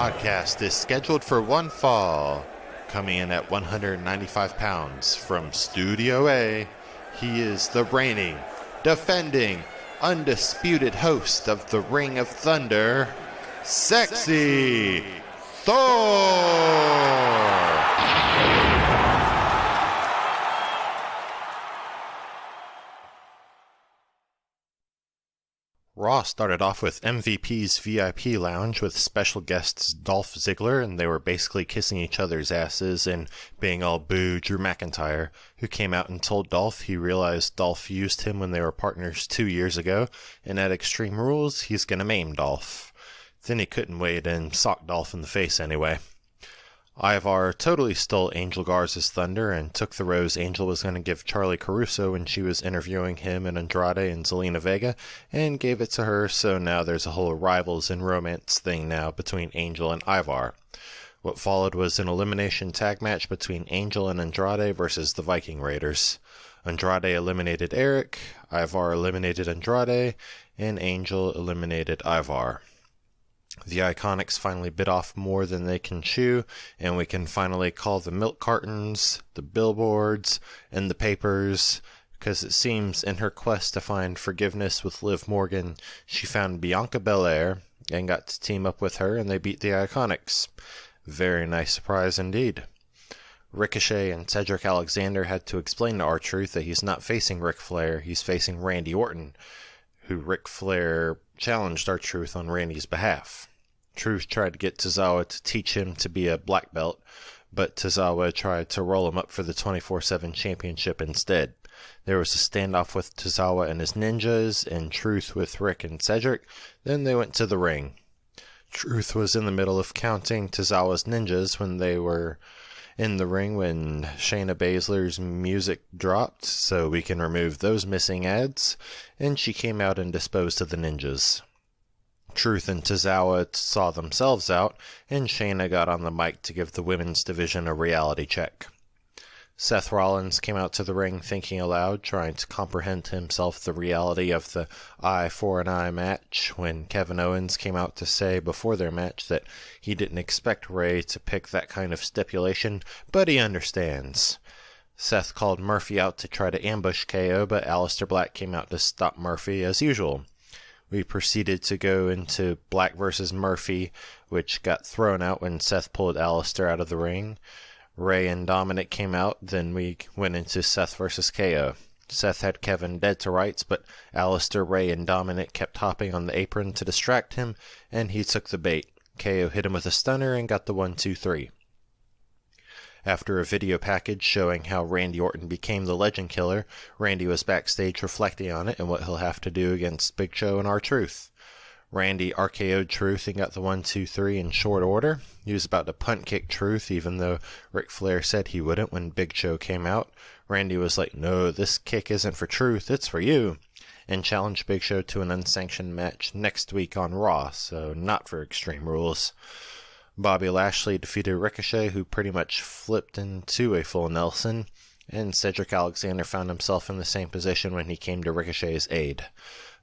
Podcast is scheduled for one fall. Coming in at 195 pounds from Studio A, he is the reigning, defending, undisputed host of the Ring of Thunder, Sexy Thor! Raw started off with MVP's VIP lounge with special guests Dolph Ziggler, and they were basically kissing each other's asses and being all boo Drew McIntyre, who came out and told Dolph he realized Dolph used him when they were partners 2 years ago, and at Extreme Rules, he's gonna maim Dolph. Then he couldn't wait and socked Dolph in the face anyway. Ivar totally stole Angel Garza's thunder and took the rose Angel was going to give Charlie Caruso when she was interviewing him and Andrade and Zelina Vega, and gave it to her, so now there's a whole rivals and romance thing now between Angel and Ivar. What followed was an elimination tag match between Angel and Andrade versus the Viking Raiders. Andrade eliminated Eric, Ivar eliminated Andrade, and Angel eliminated Ivar. The Iconics finally bit off more than they can chew, and we can finally call the milk cartons, the billboards, and the papers, because it seems in her quest to find forgiveness with Liv Morgan, she found Bianca Belair and got to team up with her, and they beat the Iconics. Very nice surprise indeed. Ricochet and Cedric Alexander had to explain to R-Truth that he's not facing Ric Flair, he's facing Randy Orton, who Ric Flair challenged R-Truth on Randy's behalf. Truth tried to get Tozawa to teach him to be a black belt, but Tozawa tried to roll him up for the 24/7 championship instead. There was a standoff with Tozawa and his ninjas, and Truth with Rick and Cedric. Then they went to the ring. Truth was in the middle of counting Tozawa's ninjas when they were in the ring when Shayna Baszler's music dropped, so we can remove those missing ads, and she came out and disposed of the ninjas. Truth and Tozawa saw themselves out, and Shayna got on the mic to give the women's division a reality check. Seth Rollins came out to the ring thinking aloud, trying to comprehend to himself the reality of the eye for an eye match, when Kevin Owens came out to say before their match that he didn't expect Ray to pick that kind of stipulation, but he understands. Seth called Murphy out to try to ambush KO, but Aleister Black came out to stop Murphy as usual. We proceeded to go into Black versus Murphy, which got thrown out when Seth pulled Aleister out of the ring. Ray and Dominic came out, then we went into Seth versus KO. Seth had Kevin dead to rights, but Aleister, Ray, and Dominic kept hopping on the apron to distract him, and he took the bait. KO hit him with a stunner and got the 1-2-3. After a video package showing how Randy Orton became the Legend Killer, Randy was backstage reflecting on it and what he'll have to do against Big Show and R-Truth. Randy RKO'd Truth and got the 1-2-3 in short order. He was about to punt kick Truth, even though Ric Flair said he wouldn't when Big Show came out. Randy was like, "No, this kick isn't for Truth, it's for you," and challenged Big Show to an unsanctioned match next week on Raw, so not for Extreme Rules. Bobby Lashley defeated Ricochet, who pretty much flipped into a full Nelson, and Cedric Alexander found himself in the same position when he came to Ricochet's aid.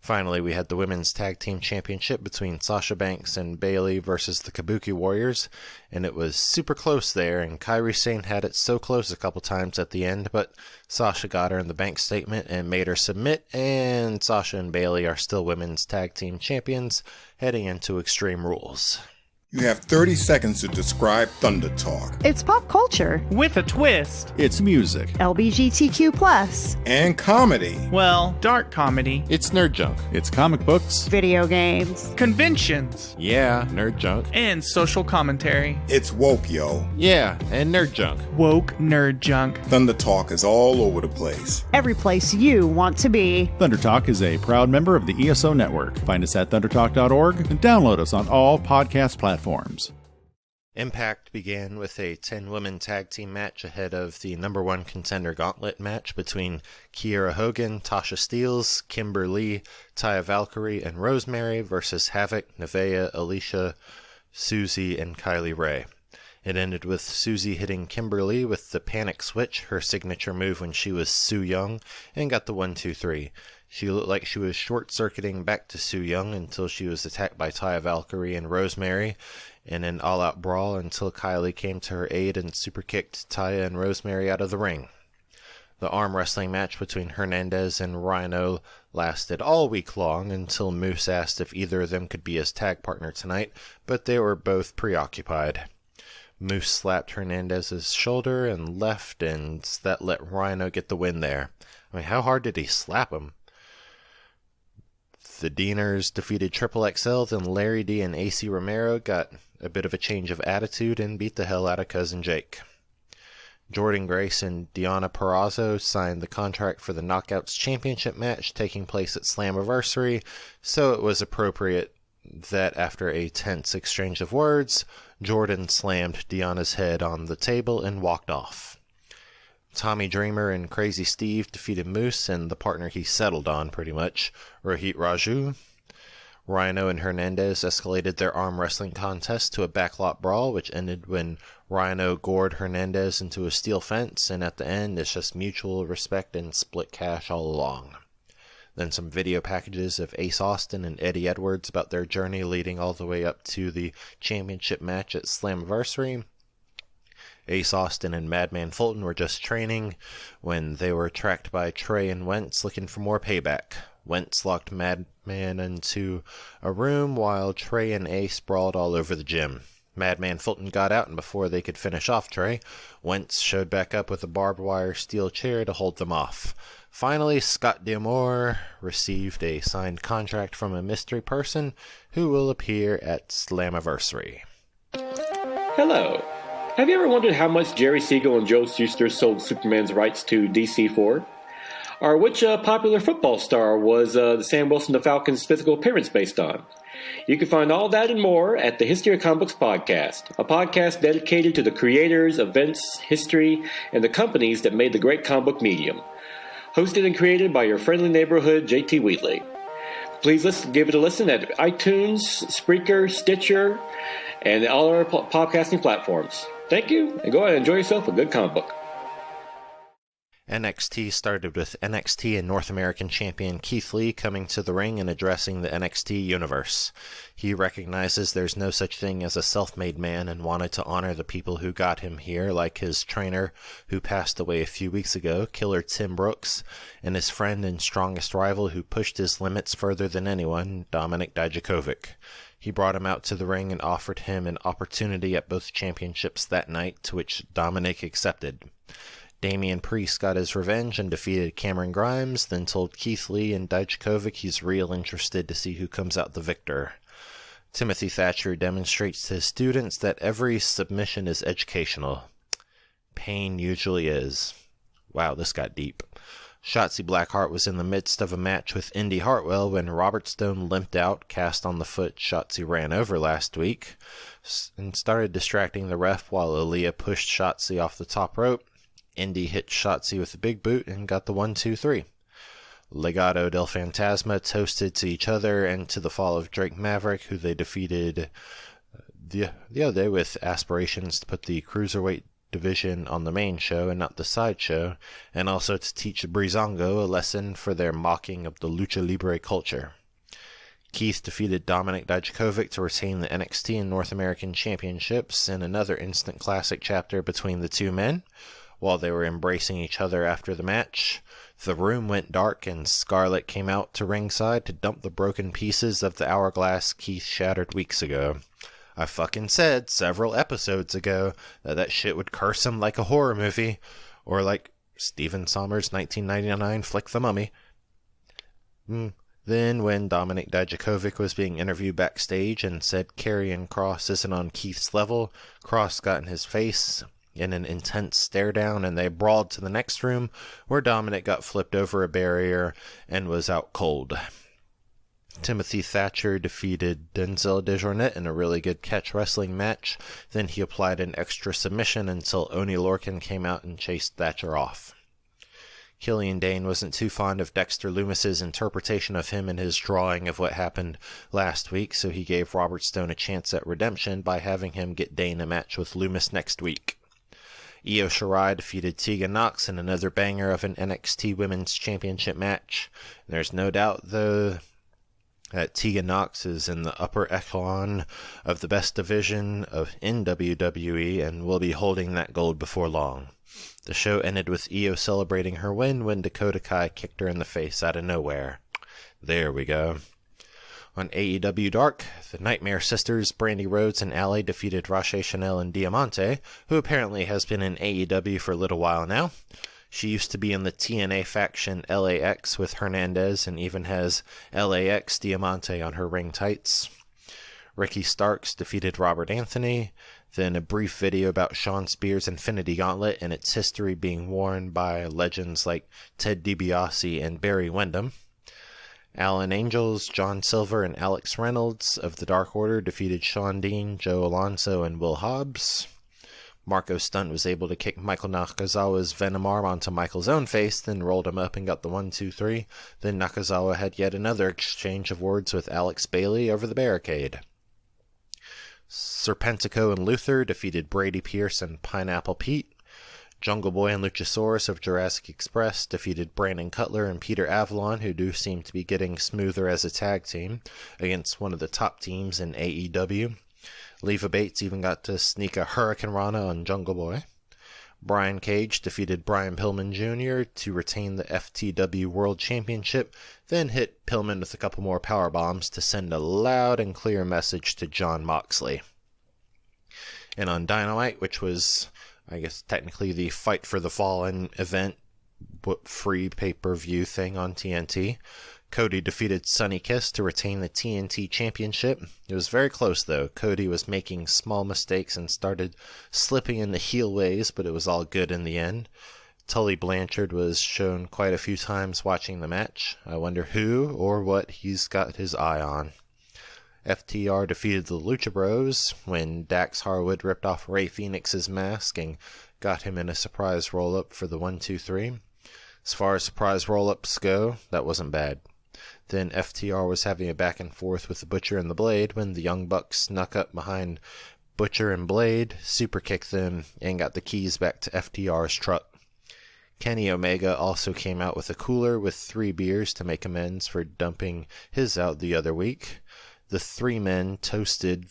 Finally, we had the Women's Tag Team Championship between Sasha Banks and Bayley versus the Kabuki Warriors, and it was super close there, and Kairi Sane had it so close a couple times at the end, but Sasha got her in the Banks statement and made her submit, and Sasha and Bayley are still Women's Tag Team Champions heading into Extreme Rules. You have 30 seconds to describe Thunder Talk. It's pop culture. With a twist. It's music. LGBTQ+. And comedy. Well, dark comedy. It's nerd junk. It's comic books. Video games. Conventions. Yeah, nerd junk. And social commentary. It's woke, yo. Yeah, and nerd junk. Woke nerd junk. Thunder Talk is all over the place. Every place you want to be. Thunder Talk is a proud member of the ESO Network. Find us at thundertalk.org and download us on all podcast platforms. Impact began with a 10-woman tag team match ahead of the number one contender gauntlet match between Kiera Hogan, Tasha Steelz, Kimber Lee, Taya Valkyrie, and Rosemary versus Havoc, Nevaeh, Alicia, Susie, and Kylie Ray. It ended with Susie hitting Kimber Lee with the Panic Switch, her signature move when she was Su Yung, and got the 1-2-3. She looked like she was short-circuiting back to Su Yung until she was attacked by Taya Valkyrie and Rosemary, in an all-out brawl until Kylie came to her aid and super-kicked Taya and Rosemary out of the ring. The arm wrestling match between Hernandez and Rhino lasted all week long until Moose asked if either of them could be his tag partner tonight, but they were both preoccupied. Moose slapped Hernandez's shoulder and left, and that let Rhino get the win there. I mean, how hard did he slap him? The Deaners defeated Triple XL, then Larry D and AC Romero got a bit of a change of attitude and beat the hell out of Cousin Jake. Jordan Grace and Deonna Purrazzo signed the contract for the Knockouts Championship match taking place at Slammiversary, so it was appropriate that after a tense exchange of words, Jordan slammed Deonna's head on the table and walked off. Tommy Dreamer and Crazy Steve defeated Moose and the partner he settled on, pretty much, Rohit Raju. Rhino and Hernandez escalated their arm wrestling contest to a backlot brawl, which ended when Rhino gored Hernandez into a steel fence, and at the end, it's just mutual respect and split cash all along. Then some video packages of Ace Austin and Eddie Edwards about their journey leading all the way up to the championship match at Slammiversary. Ace Austin and Madman Fulton were just training when they were tracked by Trey and Wentz looking for more payback. Wentz locked Madman into a room while Trey and Ace brawled all over the gym. Madman Fulton got out, and before they could finish off Trey, Wentz showed back up with a barbed wire steel chair to hold them off. Finally, Scott D'Amore received a signed contract from a mystery person who will appear at Slammiversary. Hello. Have you ever wondered how much Jerry Siegel and Joe Shuster sold Superman's rights to DC for? Or which popular football star was the Sam Wilson the Falcons' physical appearance based on? You can find all that and more at the History of Comic Books podcast, a podcast dedicated to the creators, events, history, and the companies that made the great comic book medium. Hosted and created by your friendly neighborhood JT Wheatley. Please give it a listen at iTunes, Spreaker, Stitcher, and all our podcasting platforms. Thank you, and go ahead and enjoy yourself a good comic book. NXT started with NXT and North American champion Keith Lee coming to the ring and addressing the NXT universe. He recognizes there's no such thing as a self-made man and wanted to honor the people who got him here, like his trainer, who passed away a few weeks ago, Killer Tim Brooks, and his friend and strongest rival who pushed his limits further than anyone, Dominik Dijakovic. He brought him out to the ring and offered him an opportunity at both championships that night, to which Dominik accepted. Damian Priest got his revenge and defeated Cameron Grimes, then told Keith Lee and Dijakovic he's real interested to see who comes out the victor. Timothy Thatcher demonstrates to his students that every submission is educational. Pain usually is. Wow, this got deep. Shotzi Blackheart was in the midst of a match with Indy Hartwell when Robert Stone limped out, cast on the foot Shotzi ran over last week, and started distracting the ref while Aaliyah pushed Shotzi off the top rope. Indy hit Shotzi with a big boot and got the 1-2-3. Legado del Fantasma toasted to each other and to the fall of Drake Maverick, who they defeated the other day with aspirations to put the Cruiserweight division on the main show and not the side show, and also to teach Breezango a lesson for their mocking of the Lucha Libre culture. Keith defeated Dominik Dijakovic to retain the NXT and North American Championships in another instant classic chapter between the two men. While they were embracing each other after the match, the room went dark and Scarlett came out to ringside to dump the broken pieces of the hourglass Keith shattered weeks ago. I fucking said several episodes ago that shit would curse him like a horror movie, or like Stephen Sommers' 1999 flick The Mummy. Then, when Dominik Dijakovic was being interviewed backstage and said Karrion Kross isn't on Keith's level, Kross got in his face in an intense stare down, and they brawled to the next room, where Dominik got flipped over a barrier and was out cold. Timothy Thatcher defeated Denzel Dejournette in a really good catch wrestling match. Then he applied an extra submission until Oney Lorcan came out and chased Thatcher off. Killian Dane wasn't too fond of Dexter Loomis's interpretation of him and his drawing of what happened last week, so he gave Robert Stone a chance at redemption by having him get Dane a match with Loomis next week. Io Shirai defeated Tegan Nox in another banger of an NXT Women's Championship match. There's no doubt, though, Tegan Nox is in the upper echelon of the best division in WWE and will be holding that gold before long. The show ended with Io celebrating her win when Dakota Kai kicked her in the face out of nowhere. There we go. On AEW Dark, the Nightmare Sisters, Brandy Rhodes and Alley defeated Rache Chanel and Diamante, who apparently has been in AEW for a little while now. She used to be in the TNA faction LAX with Hernandez and even has LAX Diamante on her ring tights. Ricky Starks defeated Robert Anthony, then a brief video about Shawn Spears' Infinity Gauntlet and its history being worn by legends like Ted DiBiase and Barry Windham. Alan Angels, John Silver, and Alex Reynolds of the Dark Order defeated Sean Dean, Joe Alonso, and Will Hobbs. Marco Stunt was able to kick Michael Nakazawa's Venom arm onto Michael's own face, then rolled him up and got the 1-2-3. Then Nakazawa had yet another exchange of words with Alex Bailey over the barricade. Serpentico and Luther defeated Brady Pierce and Pineapple Pete. Jungle Boy and Luchasaurus of Jurassic Express defeated Brandon Cutler and Peter Avalon, who do seem to be getting smoother as a tag team, against one of the top teams in AEW. Leva Bates even got to sneak a Hurricane Rana on Jungle Boy. Brian Cage defeated Brian Pillman Jr. to retain the FTW World Championship, then hit Pillman with a couple more power bombs to send a loud and clear message to Jon Moxley. And on Dynamite, which was, I guess, technically the Fight for the Fallen event, free pay-per-view thing on TNT, Cody defeated Sonny Kiss to retain the TNT Championship. It was very close, though. Cody was making small mistakes and started slipping in the heel ways, but it was all good in the end. Tully Blanchard was shown quite a few times watching the match. I wonder who or what he's got his eye on. FTR defeated the Lucha Bros when Dax Harwood ripped off Rey Fenix's mask and got him in a surprise roll-up for the 1-2-3. As far as surprise roll-ups go, that wasn't bad. Then FTR was having a back and forth with the Butcher and the Blade when the Young Bucks snuck up behind Butcher and Blade, superkicked them, and got the keys back to FTR's truck. Kenny Omega also came out with a cooler with 3 beers to make amends for dumping his out the other week. The 3 men toasted,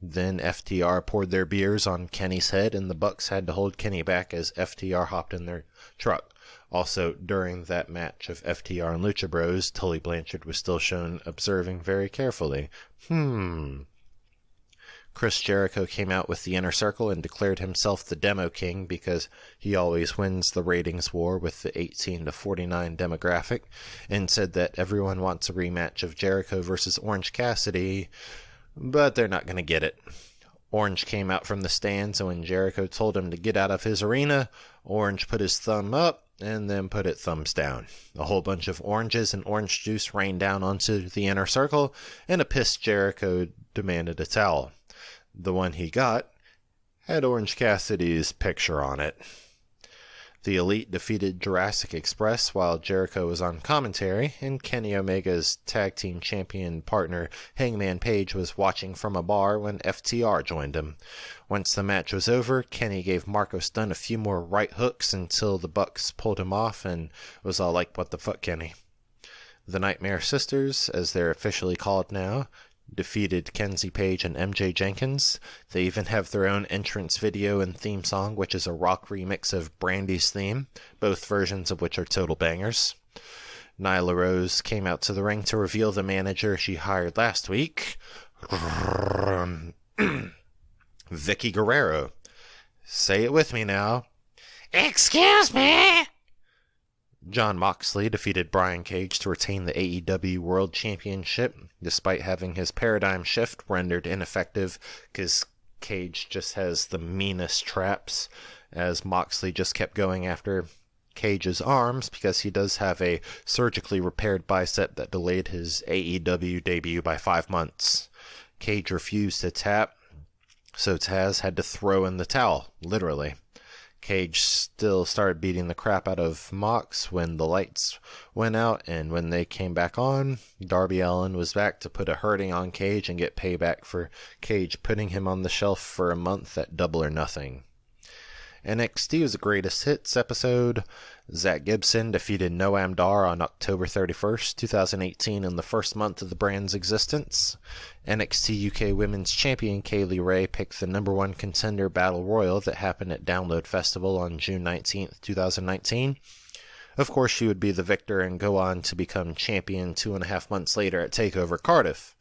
then FTR poured their beers on Kenny's head, and the Bucks had to hold Kenny back as FTR hopped in their truck. Also, during that match of FTR and Lucha Bros, Tully Blanchard was still shown observing very carefully. Chris Jericho came out with the Inner Circle and declared himself the Demo King because he always wins the ratings war with the 18 to 49 demographic, and said that everyone wants a rematch of Jericho versus Orange Cassidy, but they're not going to get it. Orange came out from the stands, and when Jericho told him to get out of his arena, Orange put his thumb up and then put it thumbs down. A whole bunch of oranges and orange juice rained down onto the Inner Circle, and a pissed Jericho demanded a towel. The one he got had Orange Cassidy's picture on it. The Elite defeated Jurassic Express while Jericho was on commentary, and Kenny Omega's tag team champion partner Hangman Page was watching from a bar when FTR joined him. Once the match was over, Kenny gave Marco Stunt a few more right hooks until the Bucks pulled him off and was all like, "What the fuck, Kenny?" The Nightmare Sisters, as they're officially called now, defeated Kenzie Page and MJ Jenkins. They even have their own entrance video and theme song, which is a rock remix of Brandy's theme, both versions of which are total bangers. Nyla Rose came out to the ring to reveal the manager she hired last week, Vicky Guerrero. Say it with me now. Excuse me! Jon Moxley defeated Brian Cage to retain the AEW World Championship, despite having his paradigm shift rendered ineffective because Cage just has the meanest traps, as Moxley just kept going after Cage's arms because he does have a surgically repaired bicep that delayed his AEW debut by 5 months. Cage refused to tap, so Taz had to throw in the towel, literally. Cage still started beating the crap out of Mox when the lights went out, and when they came back on, Darby Allin was back to put a hurting on Cage and get payback for Cage putting him on the shelf for a month at Double or Nothing. NXT was a greatest hits episode. Zach Gibson defeated Noam Dar on October 31st, 2018 in the first month of the brand's existence. NXT UK Women's Champion Kaylee Ray picked the number one contender Battle Royal that happened at Download Festival on June 19th, 2019. Of course, she would be the victor and go on to become champion 2.5 months later at TakeOver Cardiff.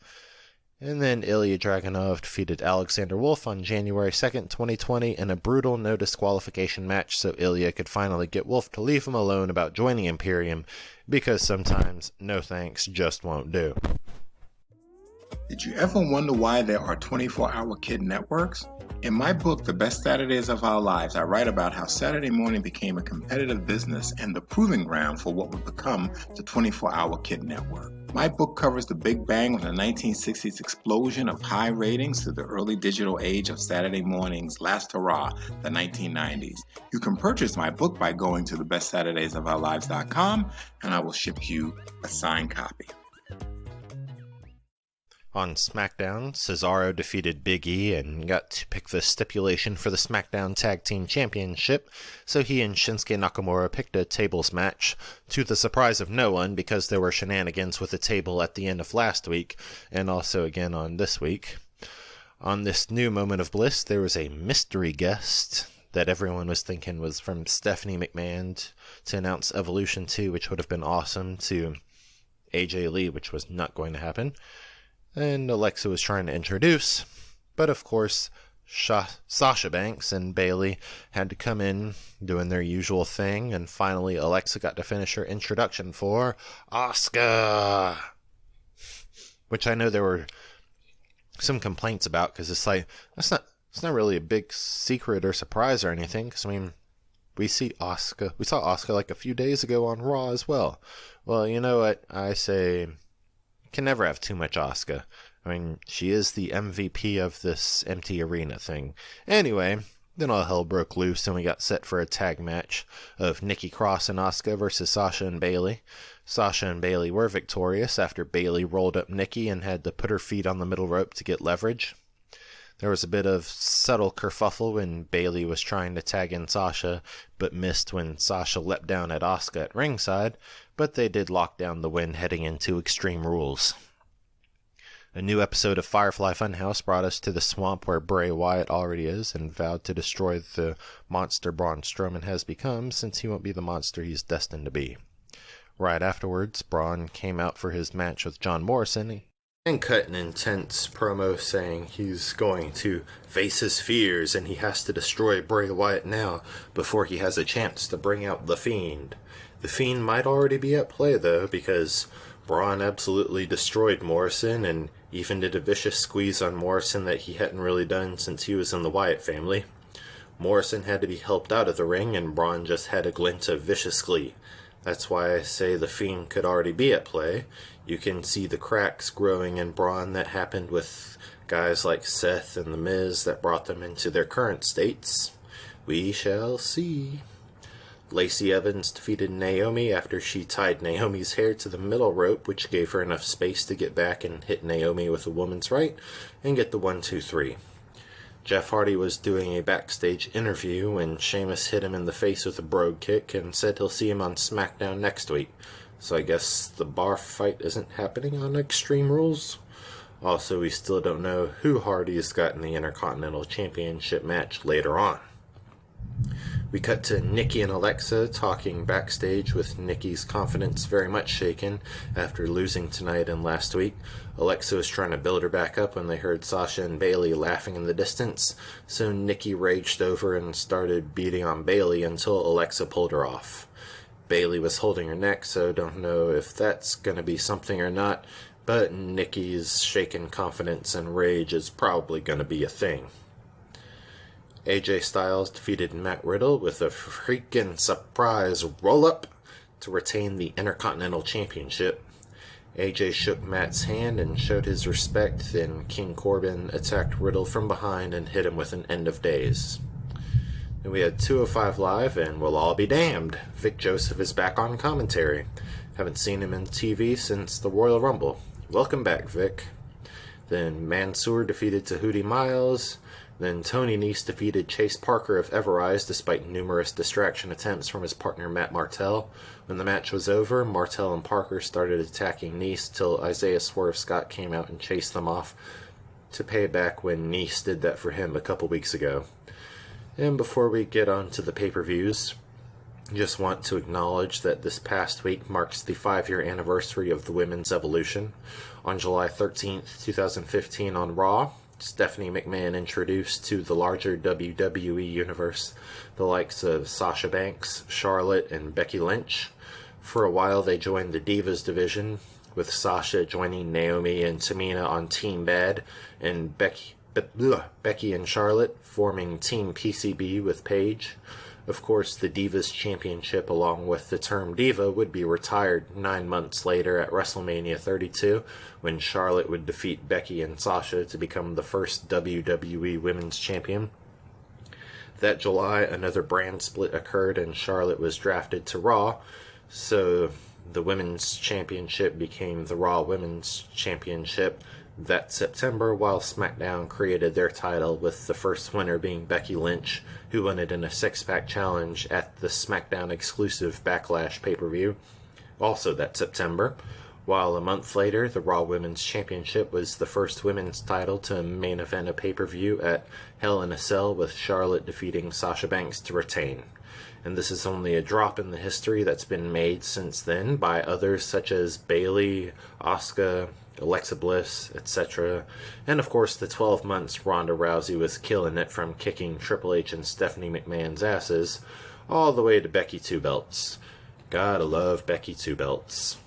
And then Ilya Dragunov defeated Alexander Wolf on January 2nd, 2020 in a brutal no disqualification match so Ilya could finally get Wolf to leave him alone about joining Imperium, because sometimes no thanks just won't do. Did you ever wonder why there are 24-hour kid networks? In my book, The Best Saturdays of Our Lives, I write about how Saturday morning became a competitive business and the proving ground for what would become the 24-hour kid network. My book covers the big bang of the 1960s explosion of high ratings to the early digital age of Saturday morning's last hurrah, the 1990s. You can purchase my book by going to thebestsaturdaysofourlives.com, and I will ship you a signed copy. On SmackDown, Cesaro defeated Big E and got to pick the stipulation for the SmackDown Tag Team Championship, so he and Shinsuke Nakamura picked a tables match, to the surprise of no one because there were shenanigans with the table at the end of last week, and also again on this week. On this new moment of bliss, there was a mystery guest that everyone was thinking was from Stephanie McMahon to announce Evolution 2, which would have been awesome, to AJ Lee, which was not going to happen. And Alexa was trying to introduce, but of course Sasha Banks and Bayley had to come in doing their usual thing, and finally Alexa got to finish her introduction for Asuka, which I know there were some complaints about, because it's like, it's not really a big secret or surprise or anything, because I mean, we saw Asuka like a few days ago on Raw as well. Well, you know what, I say, can never have too much Asuka. I mean, she is the MVP of this empty arena thing. Anyway, then all hell broke loose and we got set for a tag match of Nikki Cross and Asuka versus Sasha and Bayley. Sasha and Bayley were victorious after Bayley rolled up Nikki and had to put her feet on the middle rope to get leverage. There was a bit of subtle kerfuffle when Bayley was trying to tag in Sasha, but missed when Sasha leapt down at Asuka at ringside, but they did lock down the win heading into Extreme Rules. A new episode of Firefly Funhouse brought us to the swamp where Bray Wyatt already is and vowed to destroy the monster Braun Strowman has become, since he won't be the monster he's destined to be. Right afterwards, Braun came out for his match with John Morrison and cut an intense promo saying he's going to face his fears and he has to destroy Bray Wyatt now before he has a chance to bring out The Fiend. The Fiend might already be at play though, because Braun absolutely destroyed Morrison and even did a vicious squeeze on Morrison that he hadn't really done since he was in the Wyatt family. Morrison had to be helped out of the ring and Braun just had a glint of vicious glee. That's why I say The Fiend could already be at play. You can see the cracks growing in Braun that happened with guys like Seth and The Miz that brought them into their current states. We shall see. Lacey Evans defeated Naomi after she tied Naomi's hair to the middle rope, which gave her enough space to get back and hit Naomi with a woman's right and get the 1-2-3. Jeff Hardy was doing a backstage interview when Sheamus hit him in the face with a brogue kick and said he'll see him on SmackDown next week. So I guess the bar fight isn't happening on Extreme Rules. Also, we still don't know who Hardy's got in the Intercontinental Championship match later on. We cut to Nikki and Alexa talking backstage, with Nikki's confidence very much shaken after losing tonight and last week. Alexa was trying to build her back up when they heard Sasha and Bayley laughing in the distance, so Nikki raged over and started beating on Bayley until Alexa pulled her off. Bayley was holding her neck, so don't know if that's going to be something or not, but Nikki's shaken confidence and rage is probably going to be a thing. AJ Styles defeated Matt Riddle with a freaking surprise roll-up to retain the Intercontinental Championship. AJ shook Matt's hand and showed his respect, then King Corbin attacked Riddle from behind and hit him with an End of Days. Then we had 205 Live, and we'll all be damned. Vic Joseph is back on commentary. Haven't seen him in TV since the Royal Rumble. Welcome back, Vic. Then Mansoor defeated Tahuti Miles. Then Tony Nese defeated Chase Parker of Everrise despite numerous distraction attempts from his partner Matt Martell. When the match was over, Martell and Parker started attacking Nese till Isaiah Swerve Scott came out and chased them off to pay back when Nese did that for him a couple weeks ago. And before we get on to the pay-per-views, just want to acknowledge that this past week marks the 5-year anniversary of the Women's Evolution. On July 13th, 2015 on Raw, Stephanie McMahon introduced to the larger WWE universe the likes of Sasha Banks, Charlotte, and Becky Lynch. For a while they joined the Divas division, with Sasha joining Naomi and Tamina on Team Bad, and Becky and Charlotte forming Team PCB with Paige. Of course, the Divas Championship, along with the term Diva, would be retired 9 months later at WrestleMania 32, when Charlotte would defeat Becky and Sasha to become the first WWE Women's Champion. That July, another brand split occurred and Charlotte was drafted to Raw, so the Women's Championship became the Raw Women's Championship that September, while SmackDown created their title, with the first winner being Becky Lynch, who won it in a six-pack challenge at the SmackDown exclusive Backlash pay-per-view, also that September, while a month later, the Raw Women's Championship was the first women's title to main event a pay-per-view at Hell in a Cell, with Charlotte defeating Sasha Banks to retain. And this is only a drop in the history that's been made since then by others such as Bayley, Asuka, Alexa Bliss, etc. And of course the 12 months Ronda Rousey was killing it, from kicking Triple H and Stephanie McMahon's asses all the way to Becky Two Belts. Gotta love Becky Two Belts.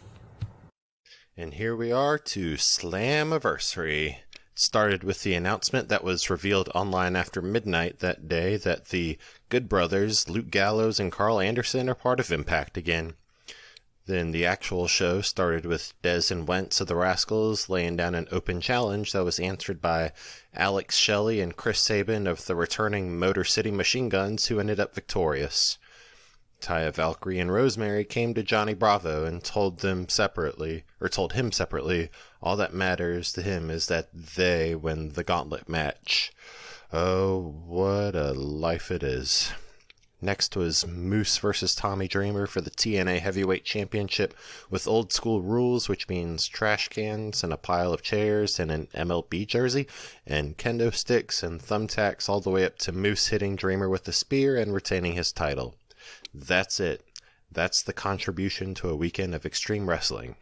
And here we are to Slammiversary. It started with the announcement that was revealed online after midnight that day that the Good Brothers, Luke Gallows and Carl Anderson, are part of Impact again. Then the actual show started with Dez and Wentz of the Rascals laying down an open challenge that was answered by Alex Shelley and Chris Sabin of the returning Motor City Machine Guns, who ended up victorious. Taya Valkyrie and Rosemary came to Johnny Bravo and told him separately, all that matters to him is that they win the gauntlet match. Oh, what a life it is. Next was Moose versus Tommy Dreamer for the TNA Heavyweight Championship with old school rules, which means trash cans and a pile of chairs and an MLB jersey and kendo sticks and thumbtacks, all the way up to Moose hitting Dreamer with a spear and retaining his title. That's it. That's the contribution to a weekend of extreme wrestling.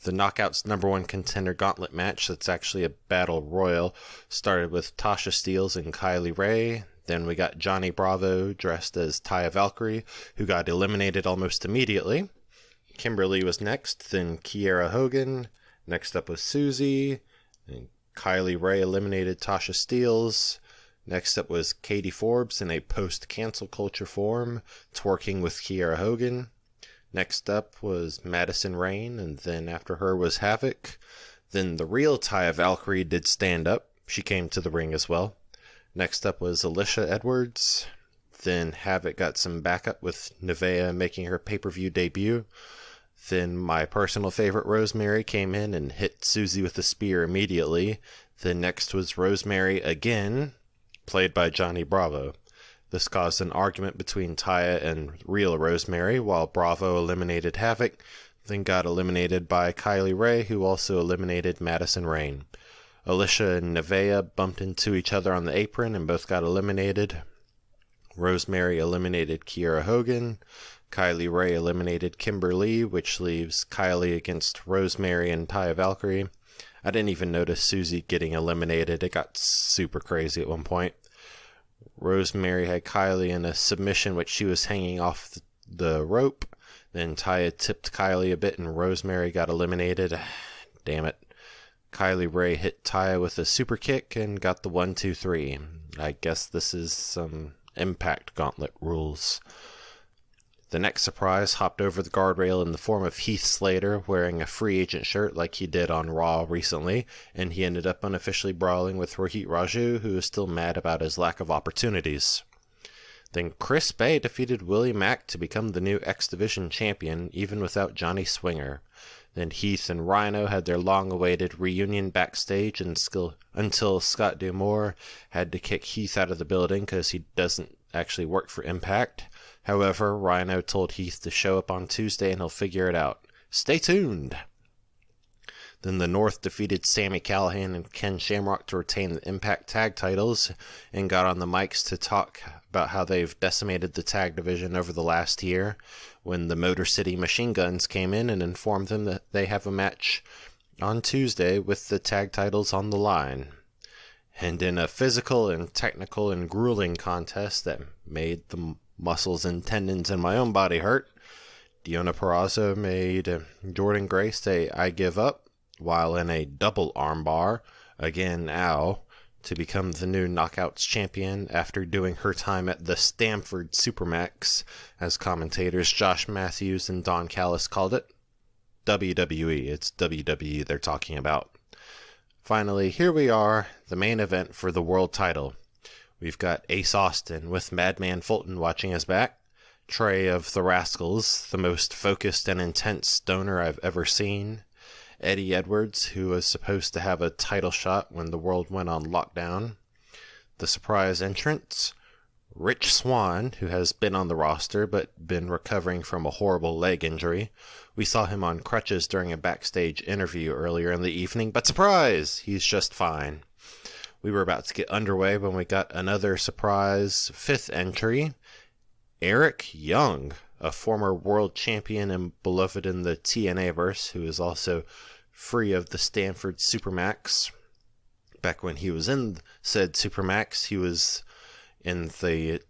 The Knockouts #1 contender gauntlet match, that's actually a battle royal, started with Tasha Steelz and Kylie Rae. Then we got Johnny Bravo dressed as Taya Valkyrie, who got eliminated almost immediately. Kimberly was next, then Kiera Hogan. Next up was Susie. And Kylie Rae eliminated Tasha Steelz. Next up was Katie Forbes in a post-cancel culture form, twerking with Kiera Hogan. Next up was Madison Rayne, and then after her was Havoc. Then the real Taya Valkyrie did stand up. She came to the ring as well. Next up was Alicia Edwards. Then Havoc got some backup with Nevaeh making her pay-per-view debut. Then my personal favorite Rosemary came in and hit Susie with a spear immediately. Then next was Rosemary again, played by Johnny Bravo. This caused an argument between Taya and real Rosemary, while Bravo eliminated Havoc, then got eliminated by Kylie Rae, who also eliminated Madison Rayne. Alicia and Nevaeh bumped into each other on the apron and both got eliminated. Rosemary eliminated Kiera Hogan. Kylie Rae eliminated Kimberly, which leaves Kylie against Rosemary and Taya Valkyrie. I didn't even notice Susie getting eliminated. It got super crazy at one point. Rosemary had Kylie in a submission which she was hanging off the rope. Then Taya tipped Kylie a bit and Rosemary got eliminated. Damn it. Kylie Rae hit Taya with a super kick and got the 1-2-3. I guess this is some Impact Gauntlet rules. The next surprise hopped over the guardrail in the form of Heath Slater wearing a free agent shirt like he did on Raw recently, and he ended up unofficially brawling with Rohit Raju, who is still mad about his lack of opportunities. Then Chris Bay defeated Willie Mack to become the new X Division champion, even without Johnny Swinger. Then Heath and Rhino had their long-awaited reunion backstage until Scott D'Amore had to kick Heath out of the building because he doesn't actually work for Impact. However, Rhino told Heath to show up on Tuesday and he'll figure it out. Stay tuned! Then the North defeated Sami Callihan and Ken Shamrock to retain the Impact Tag titles and got on the mics to talk about how they've decimated the tag division over the last year when the Motor City Machine Guns came in and informed them that they have a match on Tuesday with the tag titles on the line. And in a physical and technical and grueling contest that made the muscles and tendons in my own body hurt, Deonna Purrazzo made Jordynne Grace say, "I give up," while in a double armbar, again ow, to become the new Knockouts champion after doing her time at the Stamford Supermax, as commentators Josh Matthews and Don Callis called it. WWE, it's WWE they're talking about. Finally, here we are, the main event for the world title. We've got Ace Austin with Madman Fulton watching his back, Trey of the Rascals, the most focused and intense stoner I've ever seen, Eddie Edwards, who was supposed to have a title shot when the world went on lockdown. The surprise entrants, Rich Swann, who has been on the roster but been recovering from a horrible leg injury. We saw him on crutches during a backstage interview earlier in the evening, but surprise! He's just fine. We were about to get underway when we got another surprise fifth entry. Eric Young, a former world champion and beloved in the TNA-verse, who is also free of the Stamford Supermax. Back when he was in said Supermax, he was in the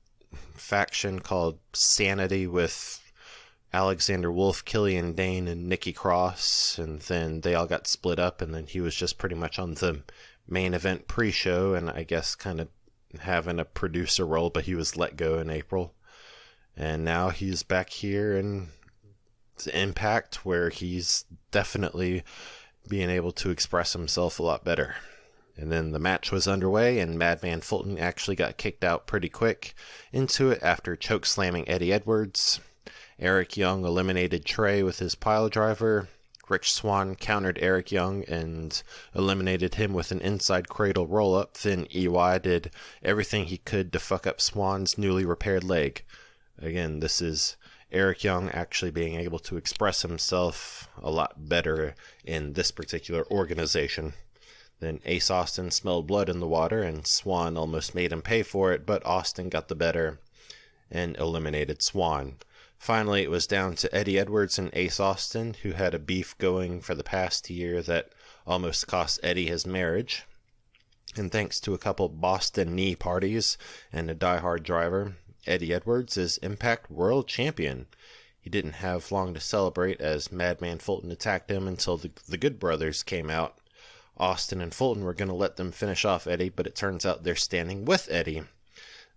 faction called Sanity with Alexander Wolf, Killian Dane, and Nikki Cross, and then they all got split up, and then he was just pretty much on the main event pre-show, and I guess kind of having a producer role, but he was let go in April. And now he's back here in Impact, where he's definitely being able to express himself a lot better. And then the match was underway, and Madman Fulton actually got kicked out pretty quick into it after choke slamming Eddie Edwards. Eric Young eliminated Trey with his pile driver. Rich Swann countered Eric Young and eliminated him with an inside cradle roll-up. Then EY did everything he could to fuck up Swann's newly repaired leg. Again, this is Eric Young actually being able to express himself a lot better in this particular organization. Then Ace Austin smelled blood in the water, and Swann almost made him pay for it, but Austin got the better and eliminated Swann. Finally, it was down to Eddie Edwards and Ace Austin, who had a beef going for the past year that almost cost Eddie his marriage. And thanks to a couple Boston knee parties and a diehard driver, Eddie Edwards is Impact World Champion. He didn't have long to celebrate as Madman Fulton attacked him until the Good Brothers came out. Austin and Fulton were going to let them finish off Eddie, but it turns out they're standing with Eddie.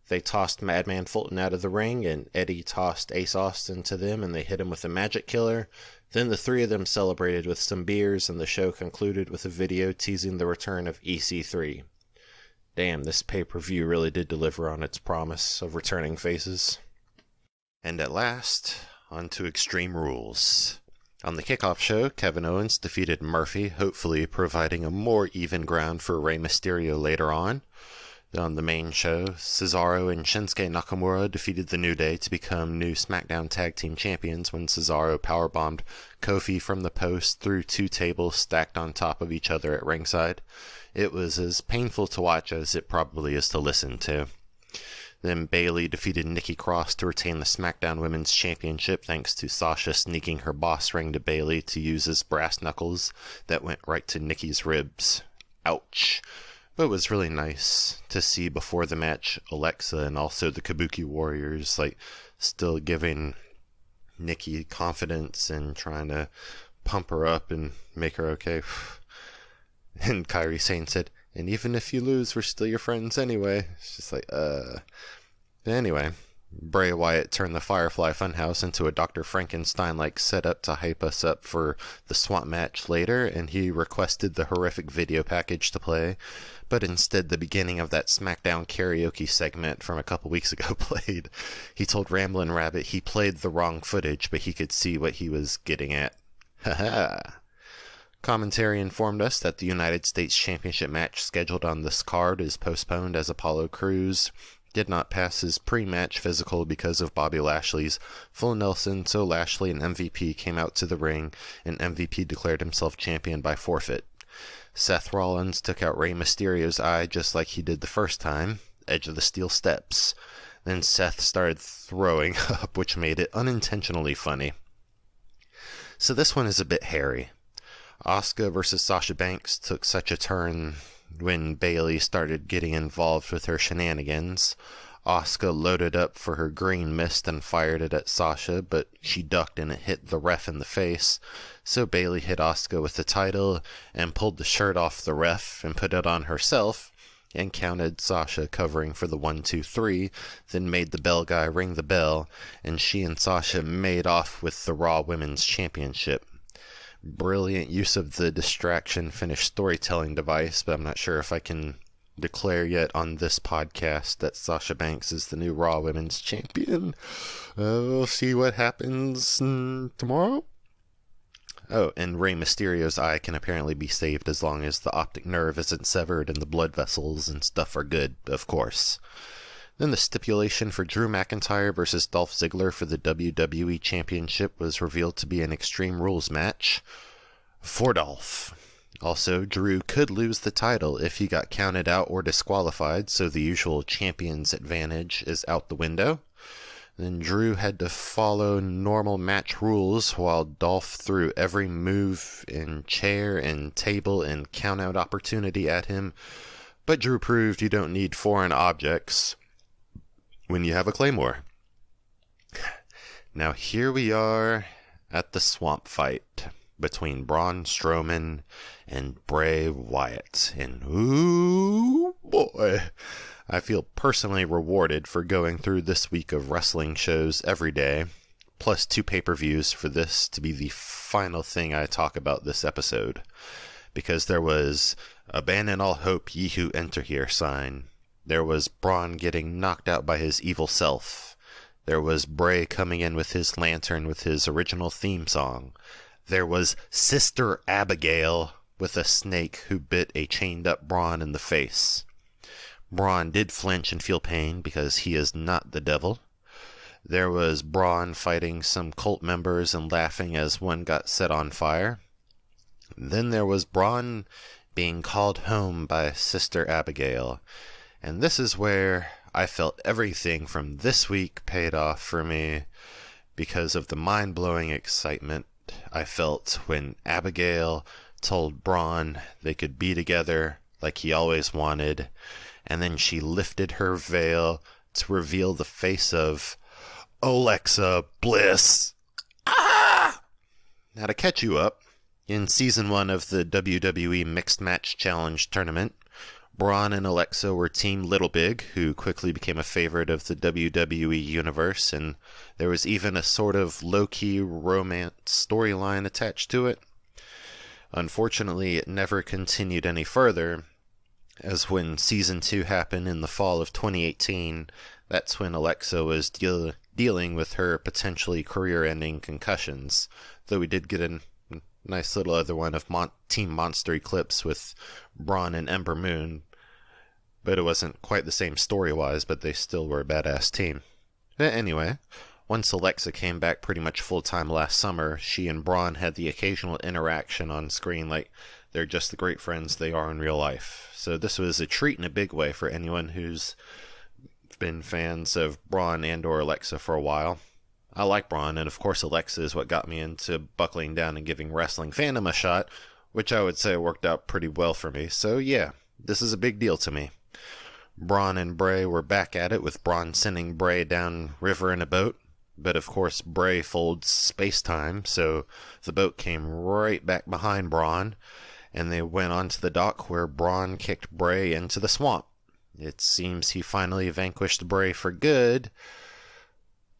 They tossed Madman Fulton out of the ring, and Eddie tossed Ace Austin to them, and they hit him with a magic killer. Then the three of them celebrated with some beers, and the show concluded with a video teasing the return of EC3. Damn, this pay-per-view really did deliver on its promise of returning faces. And at last, on to Extreme Rules. On the kickoff show, Kevin Owens defeated Murphy, hopefully providing a more even ground for Rey Mysterio later on. On the main show, Cesaro and Shinsuke Nakamura defeated the New Day to become new SmackDown Tag Team Champions when Cesaro powerbombed Kofi from the post through two tables stacked on top of each other at ringside. It was as painful to watch as it probably is to listen to. Then Bayley defeated Nikki Cross to retain the SmackDown Women's Championship thanks to Sasha sneaking her boss ring to Bayley to use as brass knuckles that went right to Nikki's ribs. Ouch. But it was really nice to see before the match Alexa and also the Kabuki Warriors still giving Nikki confidence and trying to pump her up and make her okay. And Kairi Sane said, "And even if you lose, we're still your friends anyway." It's just Anyway, Bray Wyatt turned the Firefly Funhouse into a Dr. Frankenstein-like setup to hype us up for the swamp match later, and he requested the horrific video package to play, but instead the beginning of that SmackDown karaoke segment from a couple weeks ago played. He told Ramblin' Rabbit he played the wrong footage, but he could see what he was getting at. Haha. Commentary informed us that the United States Championship match scheduled on this card is postponed as Apollo Crews did not pass his pre-match physical because of Bobby Lashley's full Nelson, so Lashley and MVP came out to the ring, and MVP declared himself champion by forfeit. Seth Rollins took out Rey Mysterio's eye just like he did the first time, edge of the steel steps. Then Seth started throwing up, which made it unintentionally funny. So this one is a bit hairy. Asuka versus Sasha Banks took such a turn when Bayley started getting involved with her shenanigans. Asuka loaded up for her green mist and fired it at Sasha, but she ducked and it hit the ref in the face. So Bayley hit Asuka with the title and pulled the shirt off the ref and put it on herself and counted Sasha covering for the 1-2-3, then made the bell guy ring the bell, and she and Sasha made off with the Raw Women's Championship. Brilliant use of the distraction finish storytelling device, but I'm not sure if I can declare yet on this podcast that Sasha Banks is the new Raw Women's Champion. We'll see what happens tomorrow. Oh, and Rey Mysterio's eye can apparently be saved as long as the optic nerve isn't severed and the blood vessels and stuff are good, of course. Then the stipulation for Drew McIntyre versus Dolph Ziggler for the WWE Championship was revealed to be an Extreme Rules match for Dolph. Also, Drew could lose the title if he got counted out or disqualified, so the usual champion's advantage is out the window. Then Drew had to follow normal match rules while Dolph threw every move and chair and table and count-out opportunity at him, but Drew proved you don't need foreign objects when you have a claymore. Now here we are at the swamp fight between Braun Strowman and Bray Wyatt, and ooh boy, I feel personally rewarded for going through this week of wrestling shows every day, plus 2 pay-per-views for this to be the final thing I talk about this episode, because there was Abandon All Hope, Ye Who Enter Here sign. There was Braun getting knocked out by his evil self. There was Bray coming in with his lantern with his original theme song. There was Sister Alexagail with a snake who bit a chained-up Braun in the face. Braun did flinch and feel pain because he is not the devil. There was Braun fighting some cult members and laughing as one got set on fire. Then there was Braun being called home by Sister Alexagail. And this is where I felt everything from this week paid off for me because of the mind-blowing excitement I felt when Abigail told Braun they could be together like he always wanted, and then she lifted her veil to reveal the face of Alexa Bliss. Ah! Now to catch you up, in Season 1 of the WWE Mixed Match Challenge Tournament, Braun and Alexa were Team Little Big, who quickly became a favorite of the WWE Universe, and there was even a sort of low-key romance storyline attached to it. Unfortunately, it never continued any further, as when Season 2 happened in the fall of 2018, that's when Alexa was dealing with her potentially career-ending concussions, though we did get a nice little other one of Team Monster Eclipse with Braun and Ember Moon, but it wasn't quite the same story-wise, but they still were a badass team. Anyway, once Alexa came back pretty much full-time last summer, she and Braun had the occasional interaction on screen like they're just the great friends they are in real life. So this was a treat in a big way for anyone who's been fans of Braun and or Alexa for a while. I like Braun, and of course Alexa is what got me into buckling down and giving wrestling fandom a shot, which I would say worked out pretty well for me. So yeah, this is a big deal to me. Braun and Bray were back at it, with Braun sending Bray down river in a boat, but of course Bray folds space-time, so the boat came right back behind Braun, and they went onto the dock where Braun kicked Bray into the swamp. It seems he finally vanquished Bray for good,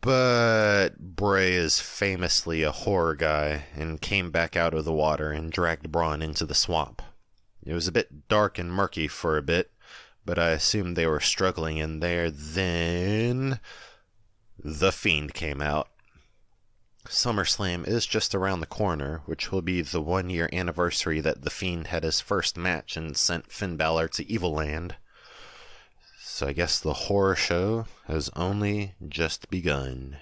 but Bray is famously a horror guy and came back out of the water and dragged Braun into the swamp. It was a bit dark and murky for a bit, but I assumed they were struggling in there. Then the Fiend came out. SummerSlam is just around the corner, which will be the 1-year anniversary that The Fiend had his first match and sent Finn Balor to Evil Land. So I guess the horror show has only just begun.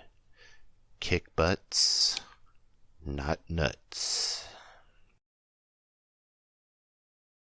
Kick butts, not nuts.